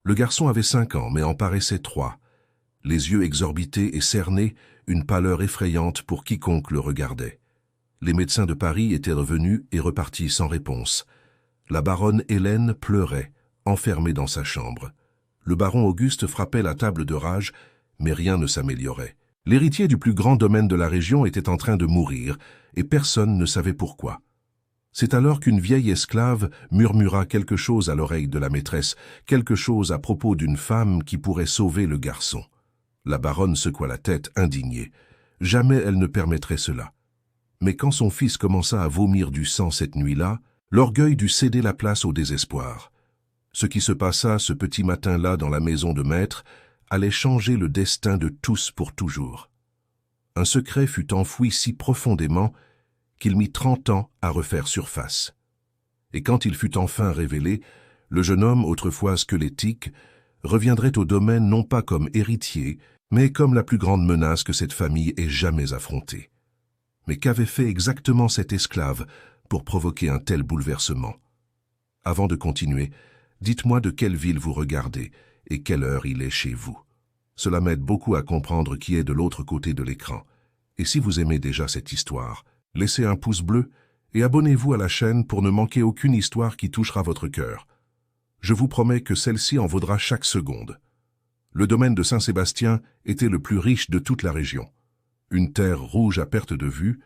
Le garçon avait 5 ans, mais en paraissait 3. Les yeux exorbités et cernés, une pâleur effrayante pour quiconque le regardait. Les médecins de Paris étaient revenus et repartis sans réponse. La baronne Hélène pleurait, enfermée dans sa chambre. Le baron Auguste frappait la table de rage, mais rien ne s'améliorait. L'héritier du plus grand domaine de la région était en train de mourir, et personne ne savait pourquoi. C'est alors qu'une vieille esclave murmura quelque chose à l'oreille de la maîtresse, quelque chose à propos d'une femme qui pourrait sauver le garçon. La baronne secoua la tête, indignée. Jamais elle ne permettrait cela. Mais quand son fils commença à vomir du sang cette nuit-là, l'orgueil dut céder la place au désespoir. Ce qui se passa ce petit matin-là dans la maison de maître allait changer le destin de tous pour toujours. Un secret fut enfoui si profondément qu'il mit 30 ans à refaire surface. Et quand il fut enfin révélé, le jeune homme, autrefois squelettique, reviendrait au domaine non pas comme héritier, mais comme la plus grande menace que cette famille ait jamais affrontée. Mais qu'avait fait exactement cet esclave pour provoquer un tel bouleversement? Avant de continuer, dites-moi de quelle ville vous regardez et quelle heure il est chez vous. Cela m'aide beaucoup à comprendre qui est de l'autre côté de l'écran. Et si vous aimez déjà cette histoire, laissez un pouce bleu et abonnez-vous à la chaîne pour ne manquer aucune histoire qui touchera votre cœur. Je vous promets que celle-ci en vaudra chaque seconde. Le domaine de Saint-Sébastien était le plus riche de toute la région. Une terre rouge à perte de vue,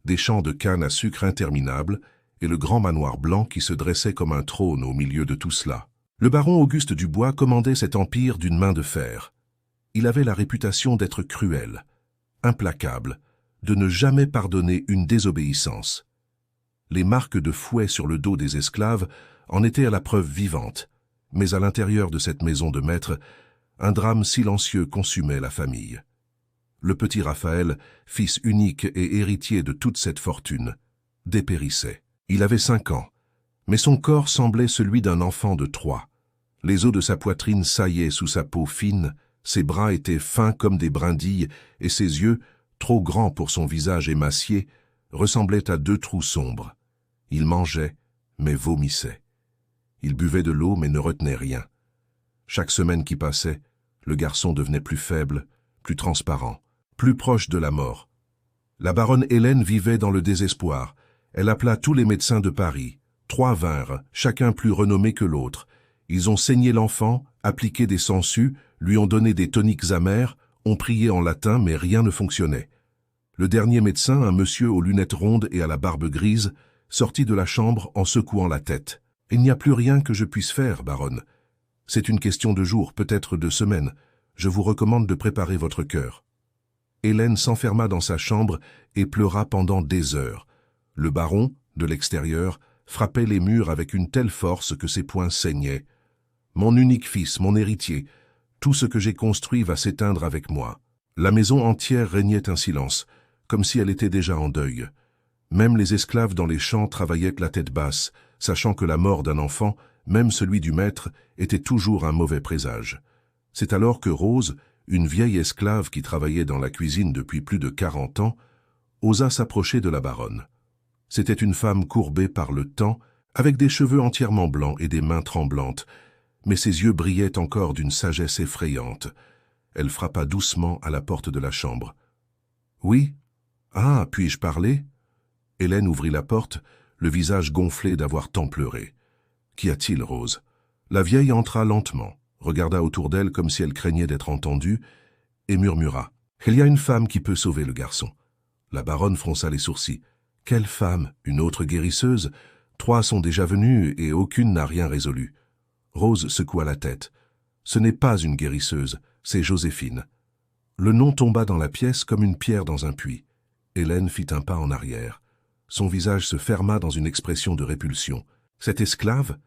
des champs de canne à sucre interminables et le grand manoir blanc qui se dressait comme un trône au milieu de tout cela. Le baron Auguste Dubois commandait cet empire d'une main de fer. Il avait la réputation d'être cruel, implacable, de ne jamais pardonner une désobéissance. Les marques de fouet sur le dos des esclaves en étaient à la preuve vivante, mais à l'intérieur de cette maison de maître, un drame silencieux consumait la famille. Le petit Raphaël, fils unique et héritier de toute cette fortune, dépérissait. Il avait 5 ans, mais son corps semblait celui d'un enfant de 3. Les os de sa poitrine saillaient sous sa peau fine, ses bras étaient fins comme des brindilles, et ses yeux, trop grands pour son visage émacié, ressemblaient à 2 trous sombres. Il mangeait, mais vomissait. Il buvait de l'eau, mais ne retenait rien. Chaque semaine qui passait, le garçon devenait plus faible, plus transparent, plus proche de la mort. La baronne Hélène vivait dans le désespoir. Elle appela tous les médecins de Paris. 3 vinrent, chacun plus renommé que l'autre. Ils ont saigné l'enfant, appliqué des sangsues, lui ont donné des toniques amers, ont prié en latin, mais rien ne fonctionnait. Le dernier médecin, un monsieur aux lunettes rondes et à la barbe grise, sortit de la chambre en secouant la tête. « Il n'y a plus rien que je puisse faire, baronne. C'est une question de jours, peut-être de semaines. Je vous recommande de préparer votre cœur. » Hélène s'enferma dans sa chambre et pleura pendant des heures. Le baron, de l'extérieur, frappait les murs avec une telle force que ses poings saignaient. « Mon unique fils, mon héritier, tout ce que j'ai construit va s'éteindre avec moi. » La maison entière régnait un silence, comme si elle était déjà en deuil. Même les esclaves dans les champs travaillaient la tête basse, sachant que la mort d'un enfant, même celui du maître, était toujours un mauvais présage. C'est alors que Rose, une vieille esclave qui travaillait dans la cuisine depuis plus de 40 ans, osa s'approcher de la baronne. C'était une femme courbée par le temps, avec des cheveux entièrement blancs et des mains tremblantes, mais ses yeux brillaient encore d'une sagesse effrayante. Elle frappa doucement à la porte de la chambre. « Oui? Ah, puis-je parler ?» Hélène ouvrit la porte, le visage gonflé d'avoir tant pleuré. « Qu'y a-t-il, Rose ?» La vieille entra lentement, regarda autour d'elle comme si elle craignait d'être entendue, et murmura. « Il y a une femme qui peut sauver le garçon. » La baronne fronça les sourcils. « Quelle femme? Une autre guérisseuse? 3 sont déjà venues et aucune n'a rien résolu. » Rose secoua la tête. « Ce n'est pas une guérisseuse, c'est Joséphine. » Le nom tomba dans la pièce comme une pierre dans un puits. Hélène fit un pas en arrière. Son visage se ferma dans une expression de répulsion. « Cette esclave?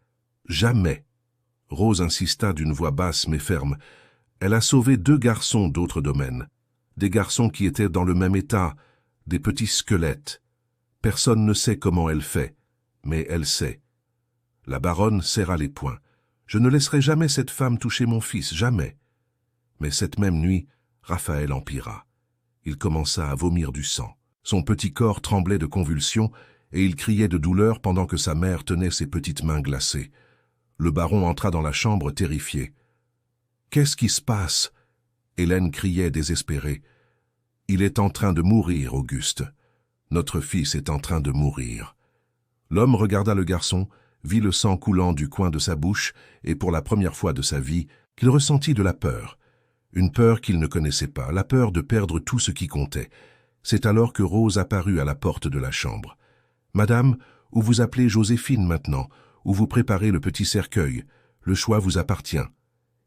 Jamais !» Rose insista d'une voix basse mais ferme. « Elle a sauvé 2 garçons d'autres domaines. Des garçons qui étaient dans le même état, des petits squelettes. Personne ne sait comment elle fait, mais elle sait. » La baronne serra les poings. « Je ne laisserai jamais cette femme toucher mon fils, jamais. » Mais cette même nuit, Raphaël empira. Il commença à vomir du sang. Son petit corps tremblait de convulsions et il criait de douleur pendant que sa mère tenait ses petites mains glacées. Le baron entra dans la chambre terrifié. « Qu'est-ce qui se passe ?» Hélène criait désespérée. « Il est en train de mourir, Auguste. Notre fils est en train de mourir. » L'homme regarda le garçon, vit le sang coulant du coin de sa bouche, et pour la première fois de sa vie, il ressentit de la peur. Une peur qu'il ne connaissait pas, la peur de perdre tout ce qui comptait. C'est alors que Rose apparut à la porte de la chambre. « Madame, ou vous appelez Joséphine maintenant, ou vous préparez le petit cercueil. Le choix vous appartient. »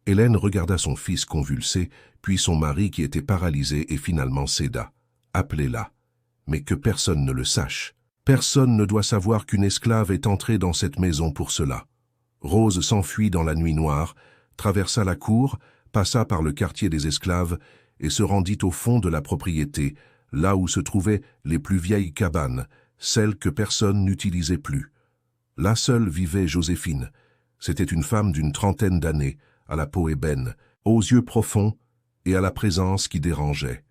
Hélène regarda son fils convulsé, puis son mari qui était paralysé et finalement céda. « Appelez-la. Mais que personne ne le sache. Personne ne doit savoir qu'une esclave est entrée dans cette maison pour cela. » Rose s'enfuit dans la nuit noire, traversa la cour, passa par le quartier des esclaves et se rendit au fond de la propriété, là où se trouvaient les plus vieilles cabanes, celles que personne n'utilisait plus. Là seule vivait Joséphine. C'était une femme d'une trentaine d'années, à la peau ébène, aux yeux profonds et à la présence qui dérangeait.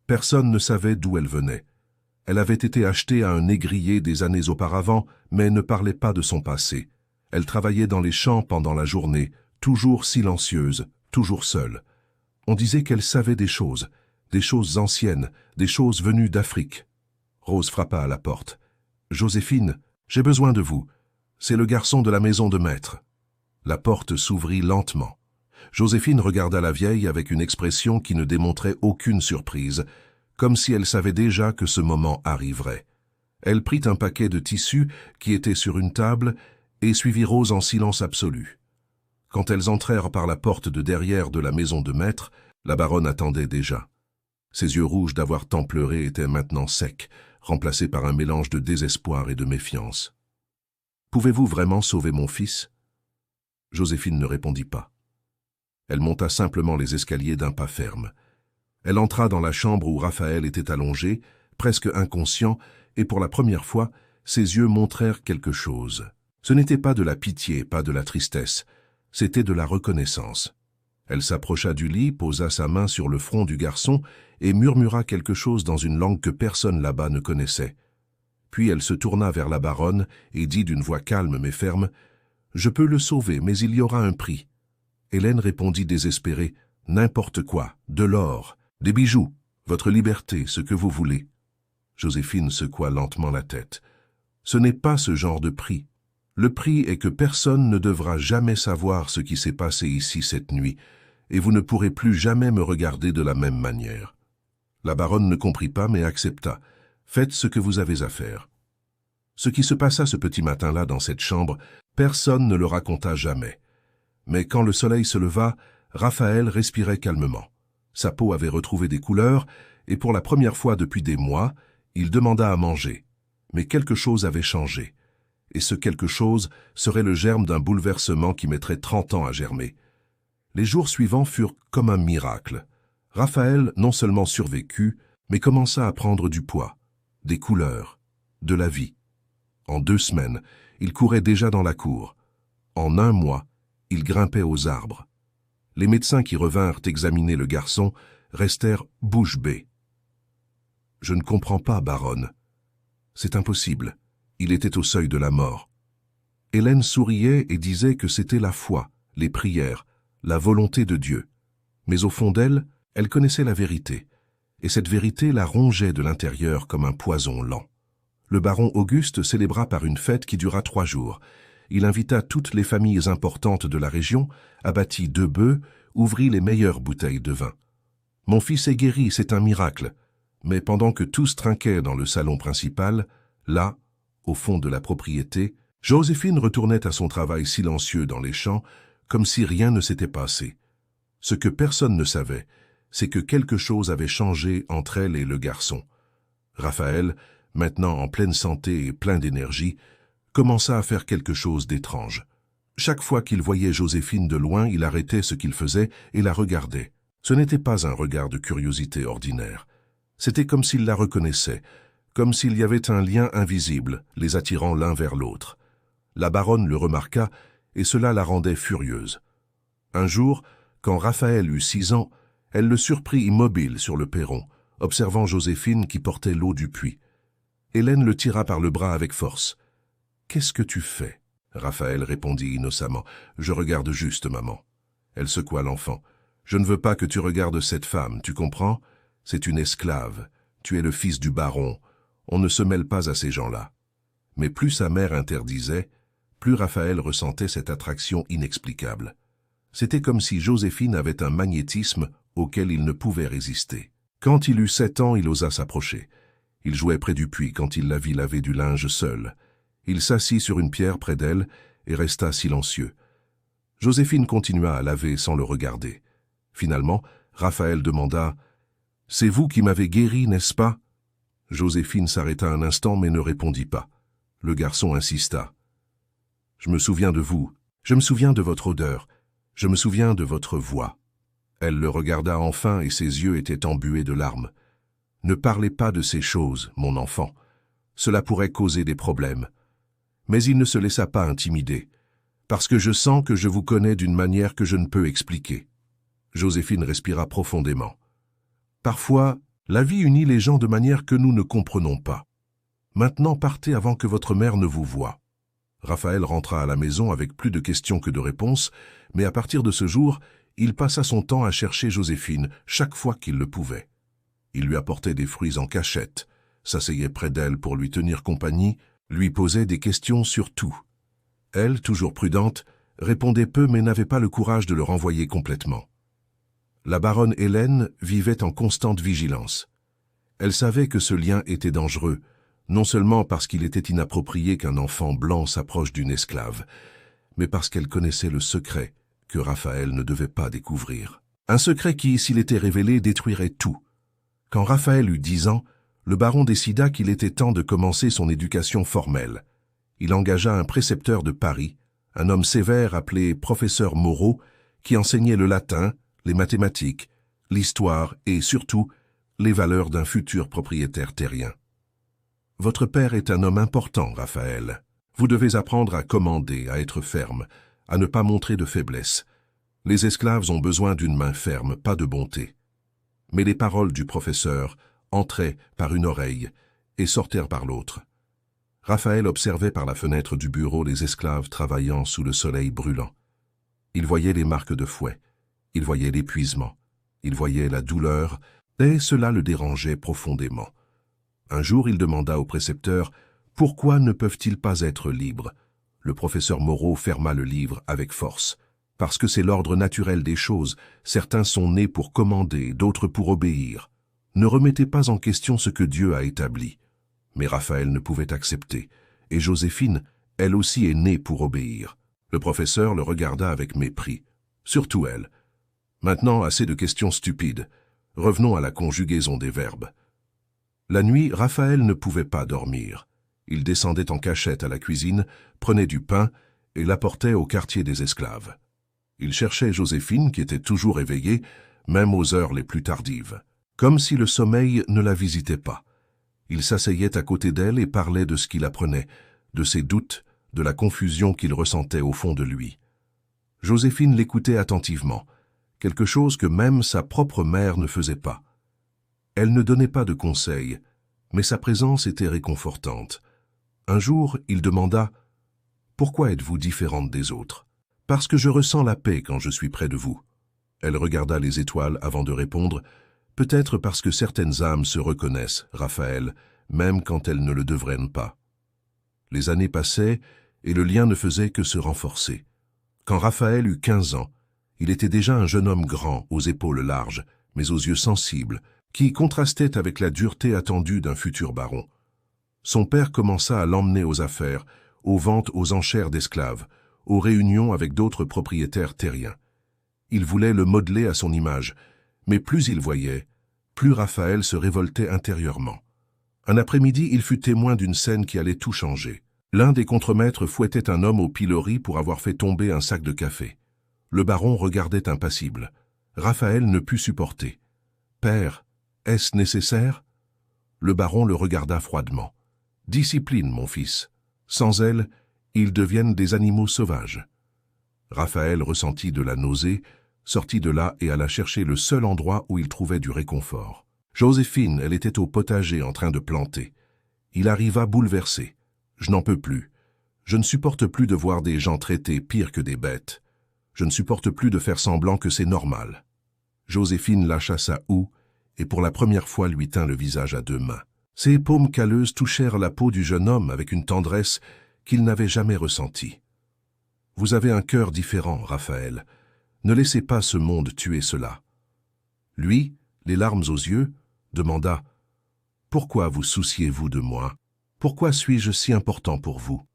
Personne ne savait d'où elle venait. Elle avait été achetée à un négrier des années auparavant, mais ne parlait pas de son passé. Elle travaillait dans les champs pendant la journée, toujours silencieuse, toujours seule. On disait qu'elle savait des choses anciennes, des choses venues d'Afrique. Rose frappa à la porte. « Joséphine, j'ai besoin de vous. C'est le garçon de la maison de maître. » La porte s'ouvrit lentement. Joséphine regarda la vieille avec une expression qui ne démontrait aucune surprise, comme si elle savait déjà que ce moment arriverait. Elle prit un paquet de tissus qui était sur une table et suivit Rose en silence absolu. Quand elles entrèrent par la porte de derrière de la maison de maître, la baronne attendait déjà. Ses yeux rouges d'avoir tant pleuré étaient maintenant secs, remplacés par un mélange de désespoir et de méfiance. « Pouvez-vous vraiment sauver mon fils ?» Joséphine ne répondit pas. Elle monta simplement les escaliers d'un pas ferme. Elle entra dans la chambre où Raphaël était allongé, presque inconscient, et pour la première fois, ses yeux montrèrent quelque chose. Ce n'était pas de la pitié, pas de la tristesse, c'était de la reconnaissance. Elle s'approcha du lit, posa sa main sur le front du garçon et murmura quelque chose dans une langue que personne là-bas ne connaissait. Puis elle se tourna vers la baronne et dit d'une voix calme mais ferme « Je peux le sauver, mais il y aura un prix. » Hélène répondit désespérée « N'importe quoi, de l'or, des bijoux, votre liberté, ce que vous voulez. » Joséphine secoua lentement la tête. « Ce n'est pas ce genre de prix. Le prix est que personne ne devra jamais savoir ce qui s'est passé ici cette nuit, et vous ne pourrez plus jamais me regarder de la même manière. » La baronne ne comprit pas, mais accepta. « Faites ce que vous avez à faire. » Ce qui se passa ce petit matin-là dans cette chambre, personne ne le raconta jamais. Mais quand le soleil se leva, Raphaël respirait calmement. Sa peau avait retrouvé des couleurs, et pour la première fois depuis des mois, il demanda à manger. Mais quelque chose avait changé. Et ce quelque chose serait le germe d'un bouleversement qui mettrait 30 ans à germer. Les jours suivants furent comme un miracle. Raphaël non seulement survécut, mais commença à prendre du poids, des couleurs, de la vie. En 2 semaines, il courait déjà dans la cour. En 1 mois, il grimpait aux arbres. Les médecins qui revinrent examiner le garçon restèrent bouche bée. « Je ne comprends pas, baronne. C'est impossible. Il était au seuil de la mort. » Hélène souriait et disait que c'était la foi, les prières, la volonté de Dieu. Mais au fond d'elle, elle connaissait la vérité, et cette vérité la rongeait de l'intérieur comme un poison lent. Le baron Auguste célébra par une fête qui dura 3 jours. Il invita toutes les familles importantes de la région, abattit 2 bœufs, ouvrit les meilleures bouteilles de vin. « Mon fils est guéri, c'est un miracle. » Mais pendant que tous trinquaient dans le salon principal, là, au fond de la propriété, Joséphine retournait à son travail silencieux dans les champs, comme si rien ne s'était passé. Ce que personne ne savait, c'est que quelque chose avait changé entre elle et le garçon. Raphaël, maintenant en pleine santé et plein d'énergie, commença à faire quelque chose d'étrange. Chaque fois qu'il voyait Joséphine de loin, il arrêtait ce qu'il faisait et la regardait. Ce n'était pas un regard de curiosité ordinaire. C'était comme s'il la reconnaissait, comme s'il y avait un lien invisible les attirant l'un vers l'autre. La baronne le remarqua et cela la rendait furieuse. Un jour, quand Raphaël eut 6 ans, elle le surprit immobile sur le perron, observant Joséphine qui portait l'eau du puits. Hélène le tira par le bras avec force. « Qu'est-ce que tu fais ?» Raphaël répondit innocemment. « Je regarde juste, maman. » Elle secoua l'enfant. « Je ne veux pas que tu regardes cette femme, tu comprends? C'est une esclave. Tu es le fils du baron. On ne se mêle pas à ces gens-là. » Mais plus sa mère interdisait, plus Raphaël ressentait cette attraction inexplicable. C'était comme si Joséphine avait un magnétisme auquel il ne pouvait résister. Quand il eut 7 ans, il osa s'approcher. Il jouait près du puits quand il la vit laver du linge seul. Il s'assit sur une pierre près d'elle et resta silencieux. Joséphine continua à laver sans le regarder. Finalement, Raphaël demanda « C'est vous qui m'avez guéri, n'est-ce pas ?» Joséphine s'arrêta un instant mais ne répondit pas. Le garçon insista. « Je me souviens de vous, je me souviens de votre odeur, je me souviens de votre voix. » Elle le regarda enfin et ses yeux étaient embués de larmes. « Ne parlez pas de ces choses, mon enfant. Cela pourrait causer des problèmes. » Mais il ne se laissa pas intimider. « Parce que je sens que je vous connais d'une manière que je ne peux expliquer. » Joséphine respira profondément. « Parfois, la vie unit les gens de manière que nous ne comprenons pas. Maintenant, partez avant que votre mère ne vous voie. » Raphaël rentra à la maison avec plus de questions que de réponses, mais à partir de ce jour, il passa son temps à chercher Joséphine chaque fois qu'il le pouvait. Il lui apportait des fruits en cachette, s'asseyait près d'elle pour lui tenir compagnie, lui posait des questions sur tout. Elle, toujours prudente, répondait peu mais n'avait pas le courage de le renvoyer complètement. La baronne Hélène vivait en constante vigilance. Elle savait que ce lien était dangereux, non seulement parce qu'il était inapproprié qu'un enfant blanc s'approche d'une esclave, mais parce qu'elle connaissait le secret que Raphaël ne devait pas découvrir. Un secret qui, s'il était révélé, détruirait tout. Quand Raphaël eut 10 ans, le baron décida qu'il était temps de commencer son éducation formelle. Il engagea un précepteur de Paris, un homme sévère appelé professeur Moreau, qui enseignait le latin, les mathématiques, l'histoire et, surtout, les valeurs d'un futur propriétaire terrien. « Votre père est un homme important, Raphaël. Vous devez apprendre à commander, à être ferme, à ne pas montrer de faiblesse. Les esclaves ont besoin d'une main ferme, pas de bonté. » Mais les paroles du professeur entraient par une oreille et sortirent par l'autre. Raphaël observait par la fenêtre du bureau les esclaves travaillant sous le soleil brûlant. Il voyait les marques de fouet, il voyait l'épuisement, il voyait la douleur, et cela le dérangeait profondément. Un jour, il demanda au précepteur « Pourquoi ne peuvent-ils pas être libres ?» Le professeur Moreau ferma le livre avec force. « Parce que c'est l'ordre naturel des choses. Certains sont nés pour commander, d'autres pour obéir. Ne remettez pas en question ce que Dieu a établi. » Mais Raphaël ne pouvait accepter. Et Joséphine, elle aussi est née pour obéir. Le professeur le regarda avec mépris. Surtout elle. Maintenant, assez de questions stupides. Revenons à la conjugaison des verbes. La nuit, Raphaël ne pouvait pas dormir. Il descendait en cachette à la cuisine, prenait du pain et l'apportait au quartier des esclaves. Il cherchait Joséphine, qui était toujours éveillée, même aux heures les plus tardives. Comme si le sommeil ne la visitait pas. Il s'asseyait à côté d'elle et parlait de ce qu'il apprenait, de ses doutes, de la confusion qu'il ressentait au fond de lui. Joséphine l'écoutait attentivement, quelque chose que même sa propre mère ne faisait pas. Elle ne donnait pas de conseils, mais sa présence était réconfortante. Un jour, il demanda « Pourquoi êtes-vous différente des autres ?»« Parce que je ressens la paix quand je suis près de vous. » Elle regarda les étoiles avant de répondre « Peut-être parce que certaines âmes se reconnaissent, Raphaël, même quand elles ne le devraient pas. » Les années passaient et le lien ne faisait que se renforcer. Quand Raphaël eut 15 ans, il était déjà un jeune homme grand, aux épaules larges, mais aux yeux sensibles, qui contrastait avec la dureté attendue d'un futur baron. Son père commença à l'emmener aux affaires, aux ventes aux enchères d'esclaves, aux réunions avec d'autres propriétaires terriens. Il voulait le modeler à son image, mais plus il voyait, plus Raphaël se révoltait intérieurement. Un après-midi, il fut témoin d'une scène qui allait tout changer. L'un des contremaîtres fouettait un homme au pilori pour avoir fait tomber un sac de café. Le baron regardait impassible. Raphaël ne put supporter. « Père, est-ce nécessaire ?» Le baron le regarda froidement. « Discipline, mon fils. Sans elle, ils deviennent des animaux sauvages. » Raphaël ressentit de la nausée, sortit de là et alla chercher le seul endroit où il trouvait du réconfort. Joséphine, elle était au potager en train de planter. Il arriva bouleversé. « Je n'en peux plus. Je ne supporte plus de voir des gens traités pire que des bêtes. Je ne supporte plus de faire semblant que c'est normal. » Joséphine lâcha sa houe et pour la première fois lui tint le visage à deux mains. Ses paumes calleuses touchèrent la peau du jeune homme avec une tendresse qu'il n'avait jamais ressentie. « Vous avez un cœur différent, Raphaël. Ne laissez pas ce monde tuer cela. » Lui, les larmes aux yeux, demanda « Pourquoi vous souciez-vous de moi? Pourquoi suis-je si important pour vous ?»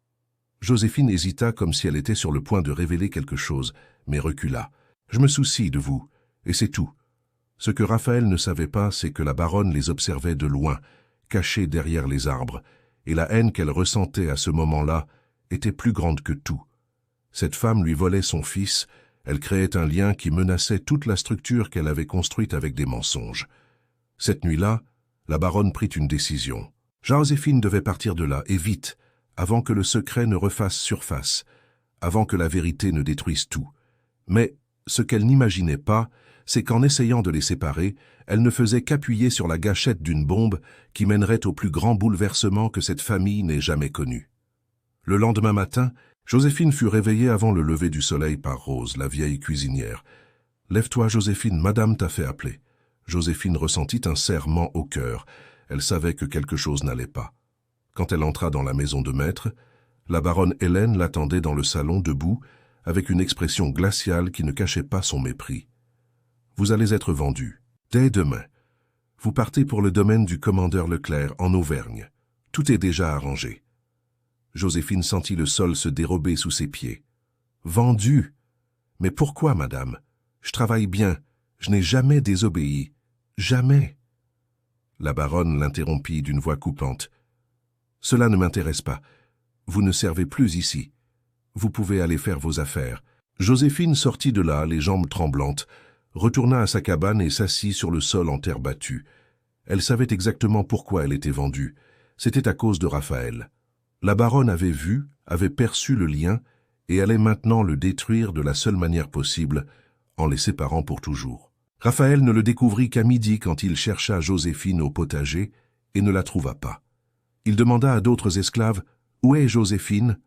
Joséphine hésita comme si elle était sur le point de révéler quelque chose, mais recula. « Je me soucie de vous, et c'est tout. » Ce que Raphaël ne savait pas, c'est que la baronne les observait de loin, cachée derrière les arbres, et la haine qu'elle ressentait à ce moment-là était plus grande que tout. Cette femme lui volait son fils, elle créait un lien qui menaçait toute la structure qu'elle avait construite avec des mensonges. Cette nuit-là, la baronne prit une décision. Joséphine devait partir de là, et vite, avant que le secret ne refasse surface, avant que la vérité ne détruise tout. Mais ce qu'elle n'imaginait pas, c'est qu'en essayant de les séparer, elle ne faisait qu'appuyer sur la gâchette d'une bombe qui mènerait au plus grand bouleversement que cette famille n'ait jamais connu. Le lendemain matin, Joséphine fut réveillée avant le lever du soleil par Rose, la vieille cuisinière. « Lève-toi, Joséphine, madame t'a fait appeler. » Joséphine ressentit un serrement au cœur. Elle savait que quelque chose n'allait pas. Quand elle entra dans la maison de maître, la baronne Hélène l'attendait dans le salon debout, avec une expression glaciale qui ne cachait pas son mépris. « Vous allez être vendu. Dès demain. Vous partez pour le domaine du commandeur Leclerc, en Auvergne. Tout est déjà arrangé. » Joséphine sentit le sol se dérober sous ses pieds. « Vendu? Mais pourquoi, madame? Je travaille bien. Je n'ai jamais désobéi. Jamais. » La baronne l'interrompit d'une voix coupante. « Cela ne m'intéresse pas. Vous ne servez plus ici. Vous pouvez aller faire vos affaires. » Joséphine sortit de là, les jambes tremblantes, retourna à sa cabane et s'assit sur le sol en terre battue. Elle savait exactement pourquoi elle était vendue. C'était à cause de Raphaël. La baronne avait vu, avait perçu le lien et allait maintenant le détruire de la seule manière possible, en les séparant pour toujours. Raphaël ne le découvrit qu'à midi quand il chercha Joséphine au potager et ne la trouva pas. Il demanda à d'autres esclaves « Où est Joséphine ?»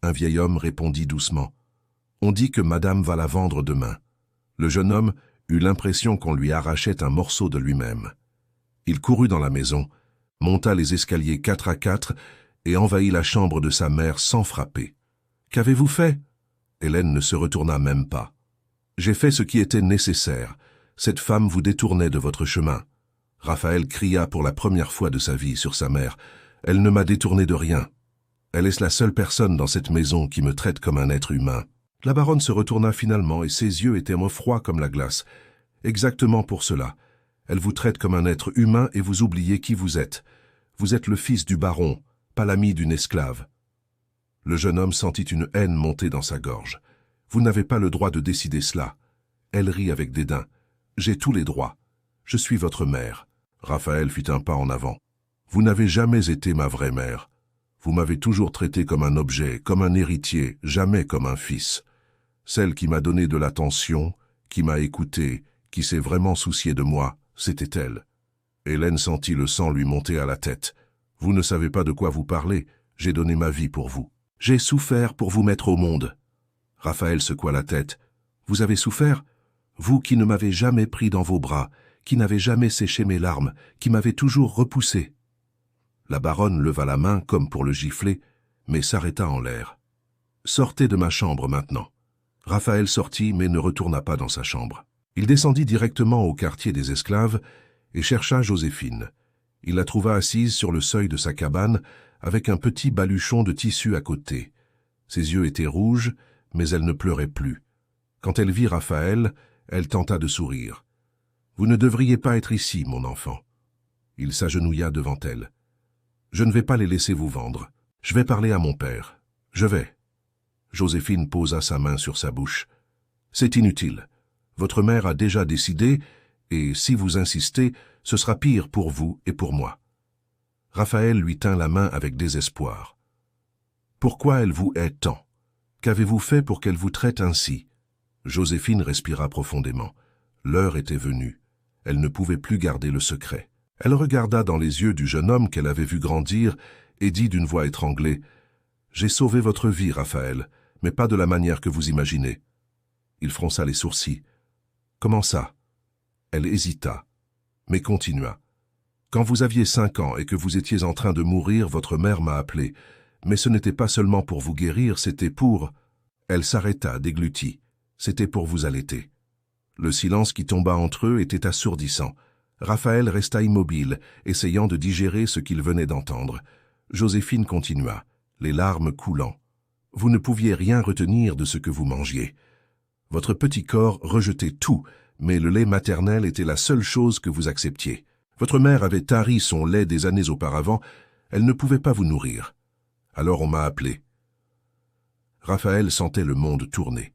Un vieil homme répondit doucement « On dit que madame va la vendre demain. » Le jeune homme eut l'impression qu'on lui arrachait un morceau de lui-même. Il courut dans la maison, monta les escaliers 4 à 4 et envahit la chambre de sa mère sans frapper. « Qu'avez-vous fait ?» Hélène ne se retourna même pas. « J'ai fait ce qui était nécessaire. Cette femme vous détournait de votre chemin. » Raphaël cria pour la première fois de sa vie sur sa mère. « Elle ne m'a détourné de rien. Elle est la seule personne dans cette maison qui me traite comme un être humain. » La baronne se retourna finalement et ses yeux étaient froids comme la glace. « Exactement pour cela. Elle vous traite comme un être humain et vous oubliez qui vous êtes. Vous êtes le fils du baron, pas l'ami d'une esclave. » Le jeune homme sentit une haine monter dans sa gorge. « Vous n'avez pas le droit de décider cela. » Elle rit avec dédain. « J'ai tous les droits. Je suis votre mère. » Raphaël fit un pas en avant. « Vous n'avez jamais été ma vraie mère. Vous m'avez toujours traité comme un objet, comme un héritier, jamais comme un fils. Celle qui m'a donné de l'attention, qui m'a écouté, qui s'est vraiment souciée de moi, c'était elle. » Hélène sentit le sang lui monter à la tête. « Vous ne savez pas de quoi vous parlez. J'ai donné ma vie pour vous. J'ai souffert pour vous mettre au monde. » Raphaël secoua la tête. « Vous avez souffert? Vous qui ne m'avez jamais pris dans vos bras, qui n'avez jamais séché mes larmes, qui m'avez toujours repoussé. » La baronne leva la main comme pour le gifler, mais s'arrêta en l'air. « Sortez de ma chambre maintenant. » Raphaël sortit mais ne retourna pas dans sa chambre. Il descendit directement au quartier des esclaves et chercha Joséphine. Il la trouva assise sur le seuil de sa cabane avec un petit baluchon de tissu à côté. Ses yeux étaient rouges, mais elle ne pleurait plus. Quand elle vit Raphaël, elle tenta de sourire. « Vous ne devriez pas être ici, mon enfant. » Il s'agenouilla devant elle. « Je ne vais pas les laisser vous vendre. Je vais parler à mon père. Je vais. » Joséphine posa sa main sur sa bouche. « C'est inutile. Votre mère a déjà décidé, et si vous insistez, ce sera pire pour vous et pour moi. » Raphaël lui tint la main avec désespoir. « Pourquoi elle vous hait tant? Qu'avez-vous fait pour qu'elle vous traite ainsi ?» Joséphine respira profondément. L'heure était venue. Elle ne pouvait plus garder le secret. Elle regarda dans les yeux du jeune homme qu'elle avait vu grandir et dit d'une voix étranglée « J'ai sauvé votre vie, Raphaël, mais pas de la manière que vous imaginez. Il fronça les sourcils. « Comment ça ?» Elle hésita, mais continua. « Quand vous aviez 5 ans et que vous étiez en train de mourir, votre mère m'a appelé. Mais ce n'était pas seulement pour vous guérir, c'était pour... » Elle s'arrêta, déglutie. C'était pour vous allaiter. Le silence qui tomba entre eux était assourdissant. Raphaël resta immobile, essayant de digérer ce qu'il venait d'entendre. Joséphine continua, les larmes coulant. « Vous ne pouviez rien retenir de ce que vous mangiez. Votre petit corps rejetait tout, mais le lait maternel était la seule chose que vous acceptiez. Votre mère avait tari son lait des années auparavant, elle ne pouvait pas vous nourrir. Alors on m'a appelé. » Raphaël sentait le monde tourner.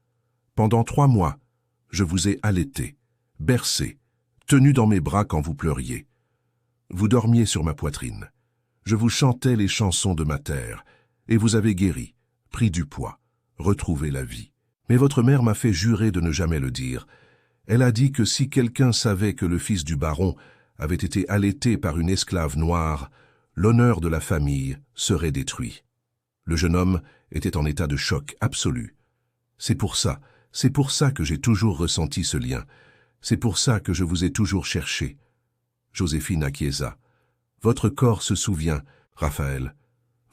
« Pendant 3 mois, je vous ai allaité, bercé, tenu dans mes bras quand vous pleuriez. Vous dormiez sur ma poitrine. Je vous chantais les chansons de ma terre, et vous avez guéri, pris du poids, retrouvé la vie. Mais votre mère m'a fait jurer de ne jamais le dire. Elle a dit que si quelqu'un savait que le fils du baron avait été allaité par une esclave noire, l'honneur de la famille serait détruit. Le jeune homme était en état de choc absolu. C'est pour ça que j'ai toujours ressenti ce lien. C'est pour ça que je vous ai toujours cherché. » Joséphine acquiesça. « Votre corps se souvient, Raphaël.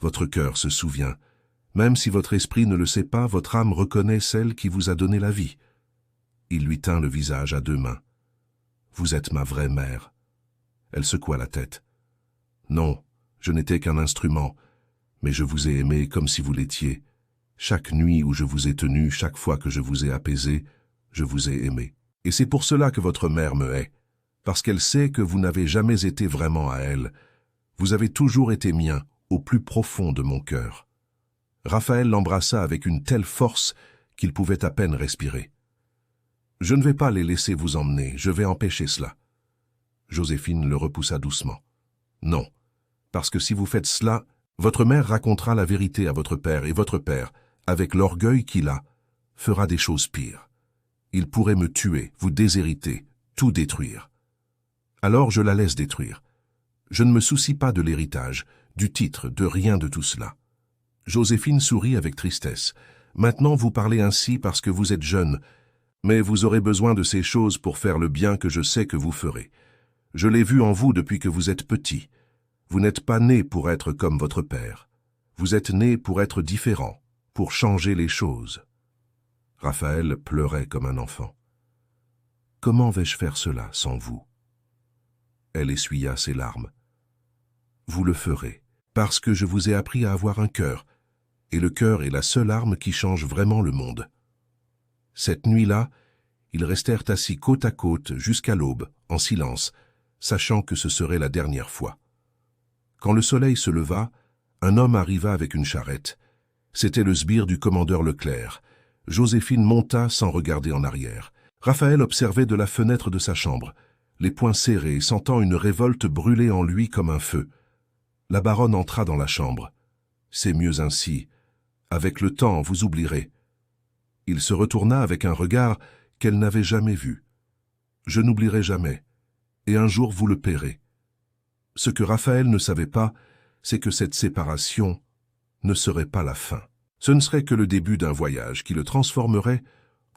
Votre cœur se souvient. Même si votre esprit ne le sait pas, votre âme reconnaît celle qui vous a donné la vie. » Il lui tint le visage à 2 mains. « Vous êtes ma vraie mère. » Elle secoua la tête. « Non, je n'étais qu'un instrument, mais je vous ai aimé comme si vous l'étiez. Chaque nuit où je vous ai tenu, chaque fois que je vous ai apaisé, je vous ai aimé. Et c'est pour cela que votre mère me hait, parce qu'elle sait que vous n'avez jamais été vraiment à elle. Vous avez toujours été mien, au plus profond de mon cœur. » Raphaël l'embrassa avec une telle force qu'il pouvait à peine respirer. « Je ne vais pas les laisser vous emmener, je vais empêcher cela. » Joséphine le repoussa doucement. « Non, parce que si vous faites cela, votre mère racontera la vérité à votre père, et votre père, avec l'orgueil qu'il a, fera des choses pires. Il pourrait me tuer, vous déshériter, tout détruire. Alors je la laisse détruire. Je ne me soucie pas de l'héritage, du titre, de rien de tout cela. » Joséphine sourit avec tristesse. « Maintenant vous parlez ainsi parce que vous êtes jeune, mais vous aurez besoin de ces choses pour faire le bien que je sais que vous ferez. Je l'ai vu en vous depuis que vous êtes petit. Vous n'êtes pas né pour être comme votre père. Vous êtes né pour être différent, pour changer les choses. » Raphaël pleurait comme un enfant. « Comment vais-je faire cela sans vous ?» Elle essuya ses larmes. « Vous le ferez, parce que je vous ai appris à avoir un cœur, et le cœur est la seule arme qui change vraiment le monde. » Cette nuit-là, ils restèrent assis côte à côte jusqu'à l'aube, en silence, sachant que ce serait la dernière fois. Quand le soleil se leva, un homme arriva avec une charrette. C'était le sbire du commandeur Leclerc. Joséphine monta sans regarder en arrière. Raphaël observait de la fenêtre de sa chambre, les poings serrés, sentant une révolte brûler en lui comme un feu. La baronne entra dans la chambre. « C'est mieux ainsi. Avec le temps, vous oublierez. » Il se retourna avec un regard qu'elle n'avait jamais vu. « Je n'oublierai jamais, et un jour vous le paierez. » Ce que Raphaël ne savait pas, c'est que cette séparation ne serait pas la fin. Ce ne serait que le début d'un voyage qui le transformerait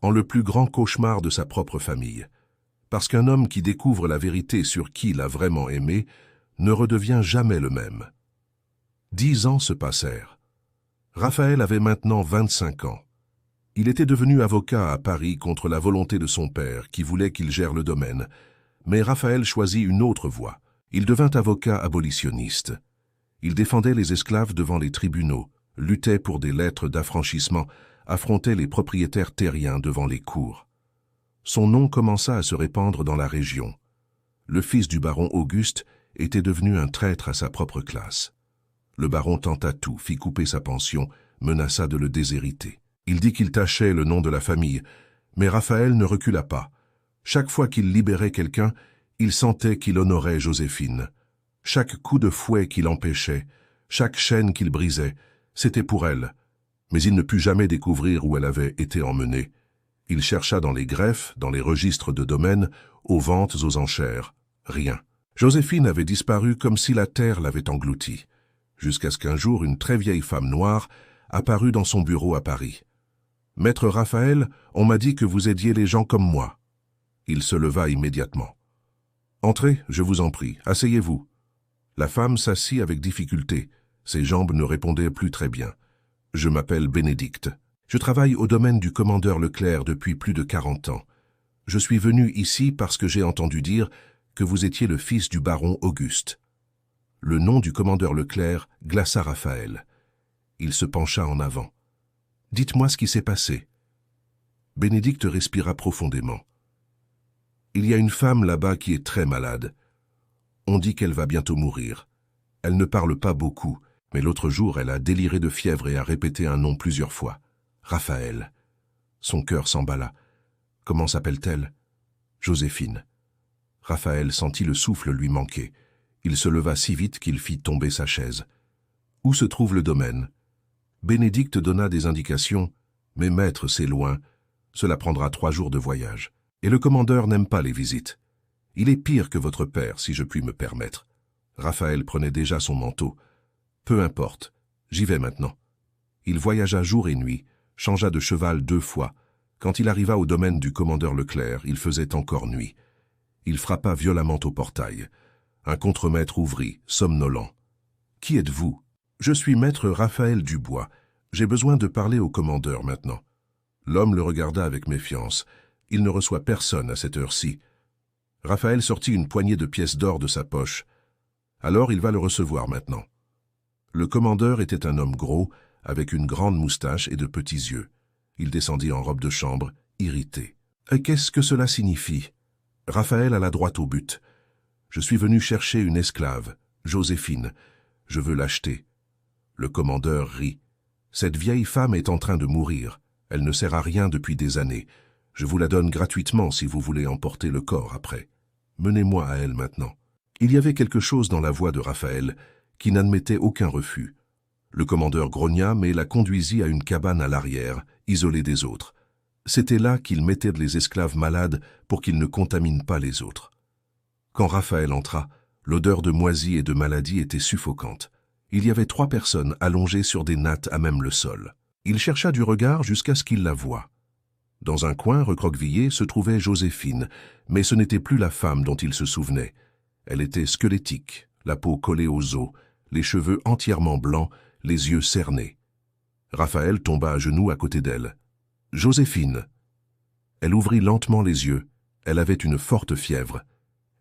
en le plus grand cauchemar de sa propre famille. Parce qu'un homme qui découvre la vérité sur qui il a vraiment aimé ne redevient jamais le même. 10 ans se passèrent. Raphaël avait maintenant 25 ans. Il était devenu avocat à Paris contre la volonté de son père qui voulait qu'il gère le domaine. Mais Raphaël choisit une autre voie. Il devint avocat abolitionniste. Il défendait les esclaves devant les tribunaux, luttait pour des lettres d'affranchissement, affrontait les propriétaires terriens devant les cours. Son nom commença à se répandre dans la région. Le fils du baron Auguste était devenu un traître à sa propre classe. Le baron tenta tout, fit couper sa pension, menaça de le déshériter. Il dit qu'il tachait le nom de la famille, mais Raphaël ne recula pas. Chaque fois qu'il libérait quelqu'un, il sentait qu'il honorait Joséphine. Chaque coup de fouet qu'il empêchait, chaque chaîne qu'il brisait, c'était pour elle. Mais il ne put jamais découvrir où elle avait été emmenée. Il chercha dans les greffes, dans les registres de domaines, aux ventes, aux enchères. Rien. Joséphine avait disparu comme si la terre l'avait engloutie, jusqu'à ce qu'un jour une très vieille femme noire apparut dans son bureau à Paris. Maître Raphaël, on m'a dit que vous aidiez les gens comme moi. Il se leva immédiatement. Entrez, je vous en prie, asseyez-vous. La femme s'assit avec difficulté. Ses jambes ne répondaient plus très bien. Je m'appelle Bénédicte. Je travaille au domaine du commandeur Leclerc depuis plus de 40 ans. Je suis venu ici parce que j'ai entendu dire que vous étiez le fils du baron Auguste. Le nom du commandeur Leclerc glaça Raphaël. Il se pencha en avant. « Dites-moi ce qui s'est passé. » Bénédicte respira profondément. « Il y a une femme là-bas qui est très malade. On dit qu'elle va bientôt mourir. Elle ne parle pas beaucoup, mais l'autre jour elle a déliré de fièvre et a répété un nom plusieurs fois. Raphaël. » Son cœur s'emballa. « Comment s'appelle-t-elle ?»« Joséphine. » Raphaël sentit le souffle lui manquer. Il se leva si vite qu'il fit tomber sa chaise. « Où se trouve le domaine ?» Bénédicte donna des indications, mais maître, c'est loin. Cela prendra 3 jours de voyage. Et le commandeur n'aime pas les visites. Il est pire que votre père, si je puis me permettre. Raphaël prenait déjà son manteau. Peu importe, j'y vais maintenant. Il voyagea jour et nuit, changea de cheval 2 fois. Quand il arriva au domaine du commandeur Leclerc, il faisait encore nuit. Il frappa violemment au portail. Un contremaître ouvrit, somnolent. « Qui êtes-vous » ? « Je suis maître Raphaël Dubois. J'ai besoin de parler au commandeur maintenant. » L'homme le regarda avec méfiance. Il ne reçoit personne à cette heure-ci. Raphaël sortit une poignée de pièces d'or de sa poche. Alors il va le recevoir maintenant. Le commandeur était un homme gros, avec une grande moustache et de petits yeux. Il descendit en robe de chambre, irrité. « Qu'est-ce que cela signifie » Raphaël alla droit au but. « Je suis venu chercher une esclave, Joséphine. Je veux l'acheter. » Le commandeur rit. « Cette vieille femme est en train de mourir. Elle ne sert à rien depuis des années. Je vous la donne gratuitement si vous voulez emporter le corps après. Menez-moi à elle maintenant. » Il y avait quelque chose dans la voix de Raphaël qui n'admettait aucun refus. Le commandeur grogna mais la conduisit à une cabane à l'arrière, isolée des autres. C'était là qu'il mettait les esclaves malades pour qu'ils ne contaminent pas les autres. Quand Raphaël entra, l'odeur de moisie et de maladie était suffocante. Il y avait 3 personnes allongées sur des nattes à même le sol. Il chercha du regard jusqu'à ce qu'il la voie. Dans un coin recroquevillé se trouvait Joséphine, mais ce n'était plus la femme dont il se souvenait. Elle était squelettique, la peau collée aux os, les cheveux entièrement blancs, les yeux cernés. Raphaël tomba à genoux à côté d'elle. « Joséphine !» Elle ouvrit lentement les yeux. Elle avait une forte fièvre.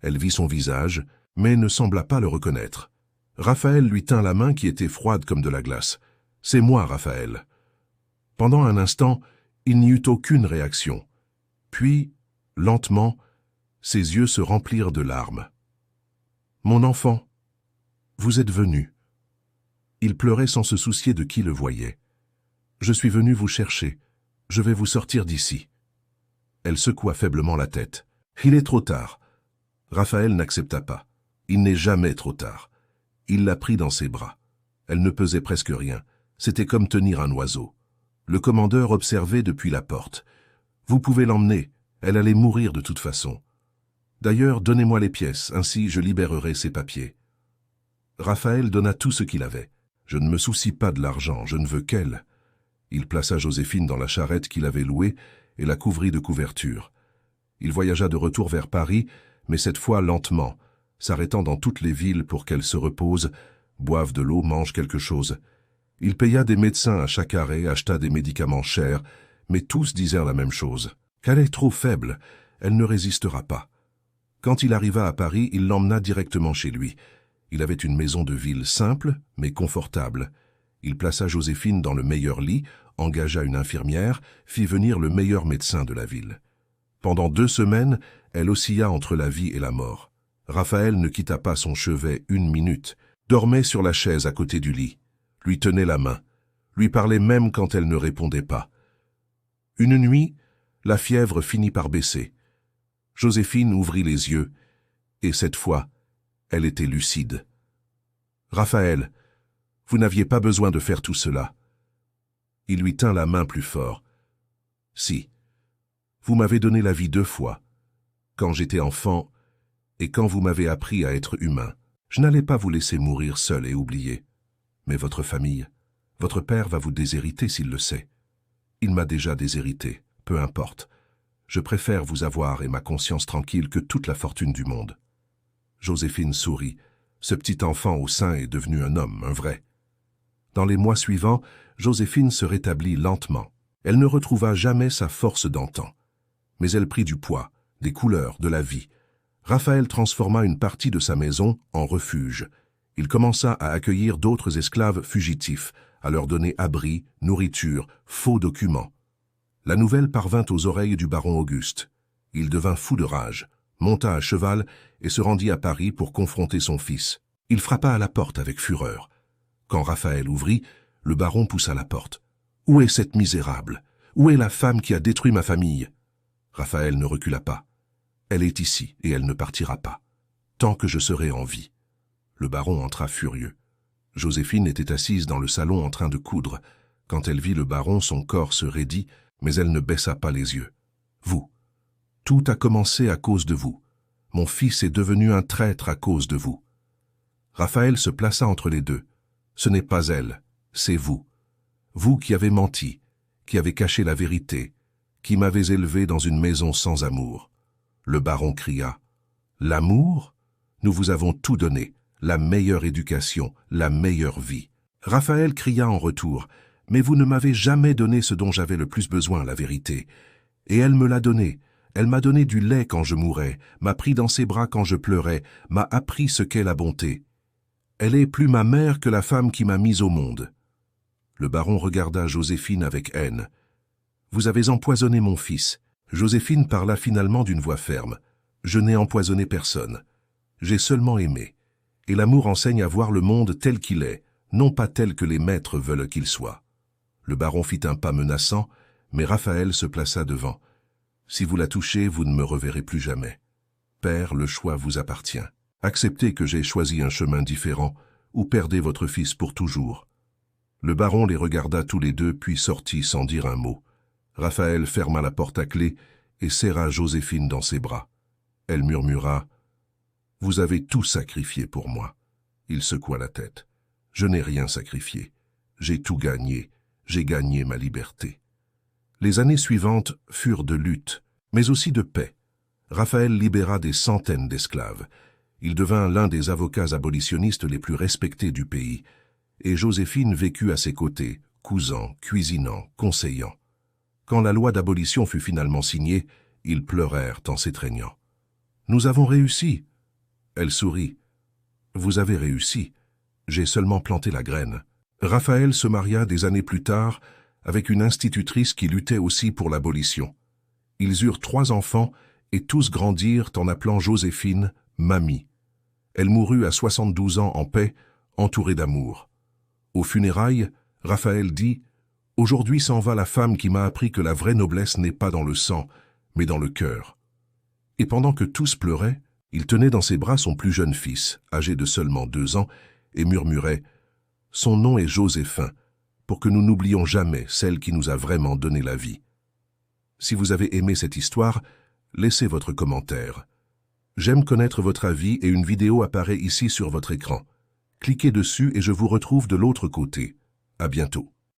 Elle vit son visage, mais ne sembla pas le reconnaître. Raphaël lui tint la main qui était froide comme de la glace. « C'est moi, Raphaël. » Pendant un instant, il n'y eut aucune réaction. Puis, lentement, ses yeux se remplirent de larmes. « Mon enfant, vous êtes venu. » Il pleurait sans se soucier de qui le voyait. « Je suis venu vous chercher. Je vais vous sortir d'ici. » Elle secoua faiblement la tête. « Il est trop tard. » Raphaël n'accepta pas. Il n'est jamais trop tard. Il la prit dans ses bras. Elle ne pesait presque rien. C'était comme tenir un oiseau. Le commandeur observait depuis la porte. « Vous pouvez l'emmener. Elle allait mourir de toute façon. D'ailleurs, donnez-moi les pièces, ainsi je libérerai ses papiers. » Raphaël donna tout ce qu'il avait. « Je ne me soucie pas de l'argent, je ne veux qu'elle. » Il plaça Joséphine dans la charrette qu'il avait louée et la couvrit de couverture. Il voyagea de retour vers Paris, mais cette fois lentement, s'arrêtant dans toutes les villes pour qu'elle se repose, boive de l'eau, mange quelque chose. Il paya des médecins à chaque arrêt, acheta des médicaments chers, mais tous disaient la même chose. Qu'elle est trop faible, elle ne résistera pas. Quand il arriva à Paris, il l'emmena directement chez lui. Il avait une maison de ville simple, mais confortable. Il plaça Joséphine dans le meilleur lit, engagea une infirmière, fit venir le meilleur médecin de la ville. Pendant 2 semaines, elle oscilla entre la vie et la mort. Raphaël ne quitta pas son chevet 1 minute, dormait sur la chaise à côté du lit, lui tenait la main, lui parlait même quand elle ne répondait pas. Une nuit, la fièvre finit par baisser. Joséphine ouvrit les yeux, et cette fois, elle était lucide. « Raphaël, vous n'aviez pas besoin de faire tout cela. » Il lui tint la main plus fort. « Si, vous m'avez donné la vie 2 fois, quand j'étais enfant et quand vous m'avez appris à être humain. Je n'allais pas vous laisser mourir seul et oublié. Mais votre famille, votre père va vous déshériter s'il le sait. Il m'a déjà déshérité, peu importe. Je préfère vous avoir et ma conscience tranquille que toute la fortune du monde. Joséphine sourit. Ce petit enfant au sein est devenu un homme, un vrai. Dans les mois suivants, Joséphine se rétablit lentement. Elle ne retrouva jamais sa force d'antan. Mais elle prit du poids, des couleurs, de la vie. Raphaël transforma une partie de sa maison en refuge. Il commença à accueillir d'autres esclaves fugitifs, à leur donner abri, nourriture, faux documents. La nouvelle parvint aux oreilles du baron Auguste. Il devint fou de rage, monta à cheval et se rendit à Paris pour confronter son fils. Il frappa à la porte avec fureur. Quand Raphaël ouvrit, le baron poussa la porte. « Où est cette misérable? Où est la femme qui a détruit ma famille ?» Raphaël ne recula pas. « Elle est ici et elle ne partira pas, tant que je serai en vie. » Le baron entra furieux. Joséphine était assise dans le salon en train de coudre. Quand elle vit le baron, son corps se raidit, mais elle ne baissa pas les yeux. « Vous, tout a commencé à cause de vous. Mon fils est devenu un traître à cause de vous. » Raphaël se plaça entre les deux. « Ce n'est pas elle, c'est vous. Vous qui avez menti, qui avez caché la vérité, qui m'avez élevé dans une maison sans amour. » Le baron cria. « L'amour? Nous vous avons tout donné, la meilleure éducation, la meilleure vie. » Raphaël cria en retour. « Mais vous ne m'avez jamais donné ce dont j'avais le plus besoin, la vérité. Et elle me l'a donné. Elle m'a donné du lait quand je mourais, m'a pris dans ses bras quand je pleurais, m'a appris ce qu'est la bonté. Elle est plus ma mère que la femme qui m'a mise au monde. » Le baron regarda Joséphine avec haine. « Vous avez empoisonné mon fils. » Joséphine parla finalement d'une voix ferme. « Je n'ai empoisonné personne. J'ai seulement aimé. Et l'amour enseigne à voir le monde tel qu'il est, non pas tel que les maîtres veulent qu'il soit. » Le baron fit un pas menaçant, mais Raphaël se plaça devant. « Si vous la touchez, vous ne me reverrez plus jamais. Père, le choix vous appartient. Acceptez que j'ai choisi un chemin différent, ou perdez votre fils pour toujours. » Le baron les regarda tous les deux, puis sortit sans dire un mot. Raphaël ferma la porte à clé et serra Joséphine dans ses bras. Elle murmura « Vous avez tout sacrifié pour moi. » Il secoua la tête. « Je n'ai rien sacrifié. J'ai tout gagné. J'ai gagné ma liberté. » Les années suivantes furent de lutte, mais aussi de paix. Raphaël libéra des centaines d'esclaves. Il devint l'un des avocats abolitionnistes les plus respectés du pays, et Joséphine vécut à ses côtés, cousant, cuisinant, conseillant. Quand la loi d'abolition fut finalement signée, ils pleurèrent en s'étreignant. « Nous avons réussi !» Elle sourit. « Vous avez réussi. J'ai seulement planté la graine. » Raphaël se maria des années plus tard avec une institutrice qui luttait aussi pour l'abolition. Ils eurent 3 enfants et tous grandirent en appelant Joséphine « Mamie ». Elle mourut à 72 ans en paix, entourée d'amour. Aux funérailles, Raphaël dit « Aujourd'hui s'en va la femme qui m'a appris que la vraie noblesse n'est pas dans le sang, mais dans le cœur. » Et pendant que tous pleuraient, il tenait dans ses bras son plus jeune fils, âgé de seulement 2 ans, et murmurait « Son nom est Joséphin, pour que nous n'oublions jamais celle qui nous a vraiment donné la vie. » Si vous avez aimé cette histoire, laissez votre commentaire. J'aime connaître votre avis et une vidéo apparaît ici sur votre écran. Cliquez dessus et je vous retrouve de l'autre côté. À bientôt.